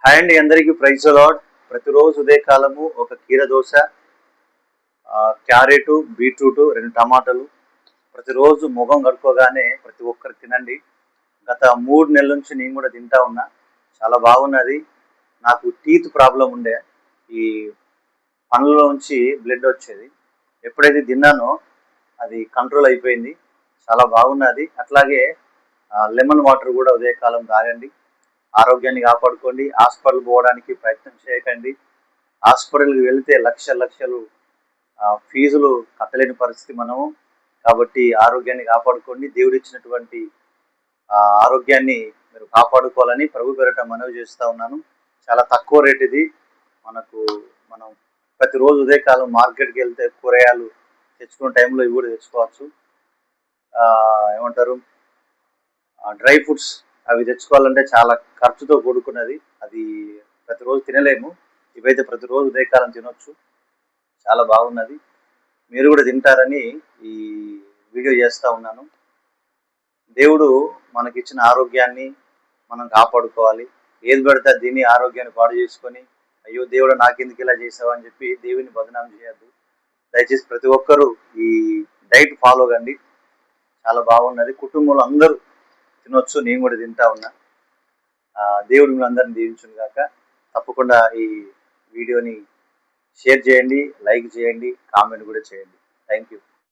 Hi అండి, అందరికీ praise lord. ప్రతిరోజు ఉదయకాలము ఒక కీర దోశ, క్యారెట్, బీట్రూట్, 2 టమాటాలు ప్రతిరోజు ముఖం కడుక్కోగానే ప్రతి ఒక్కరు తినండి. గత 3 నెలల నుంచి నేను కూడా తింటా ఉన్నా. చాలా బాగున్నది. నాకు టీత్ ప్రాబ్లం ఉండే, ఈ పండ్లలోంచి బ్లడ్ వచ్చేది. ఎప్పుడైతే తిన్నానో అది కంట్రోల్ అయిపోయింది. చాలా బాగున్నది. అట్లాగే లెమన్ వాటర్ కూడా ఉదయకాలం తాగండి. ఆరోగ్యాన్ని కాపాడుకోండి. హాస్పిటల్ పోవడానికి ప్రయత్నం చేయకండి. హాస్పిటల్కి వెళితే లక్షలు ఫీజులు కట్టలేని పరిస్థితి మనము. కాబట్టి ఆరోగ్యాన్ని కాపాడుకోండి. దేవుడిచ్చినటువంటి ఆరోగ్యాన్ని మీరు కాపాడుకోవాలని ప్రభు పేరట మనవి చేస్తూ ఉన్నాను. చాలా తక్కువ రేట్ ఇది. మనం ప్రతిరోజు ఉదయకాలం మార్కెట్కి వెళ్తే కూరగాయలు తెచ్చుకునే టైంలో ఇవి కూడా తెచ్చుకోవచ్చు. ఏమంటారు, డ్రై ఫ్రూట్స్ అవి తెచ్చుకోవాలంటే చాలా ఖర్చుతో కూడుకున్నది. అది ప్రతిరోజు తినలేము. ఇవైతే ప్రతిరోజు ఉదయకాలం తినొచ్చు. చాలా బాగున్నది. మీరు కూడా తింటారని ఈ వీడియో చేస్తూ ఉన్నాను. దేవుడు మనకిచ్చిన ఆరోగ్యాన్ని మనం కాపాడుకోవాలి. ఏది పడితే దీన్ని ఆరోగ్యాన్ని పాడు చేసుకొని, అయ్యో దేవుడు నాకెందుకు ఇలా చేసావు అని చెప్పి దేవుని బదనాం చేయొద్దు. దయచేసి ప్రతి ఒక్కరూ ఈ డైట్ ఫాలో కండి. చాలా బాగున్నది. కుటుంబంలో అందరూ తినొచ్చు. నేను కూడా తింటా ఉన్నా. దేవుడు మిమ్మల్ని అందరిని దీవించును గాక. తప్పకుండా ఈ వీడియోని షేర్ చేయండి, లైక్ చేయండి, కామెంట్ కూడా చేయండి. Thank you.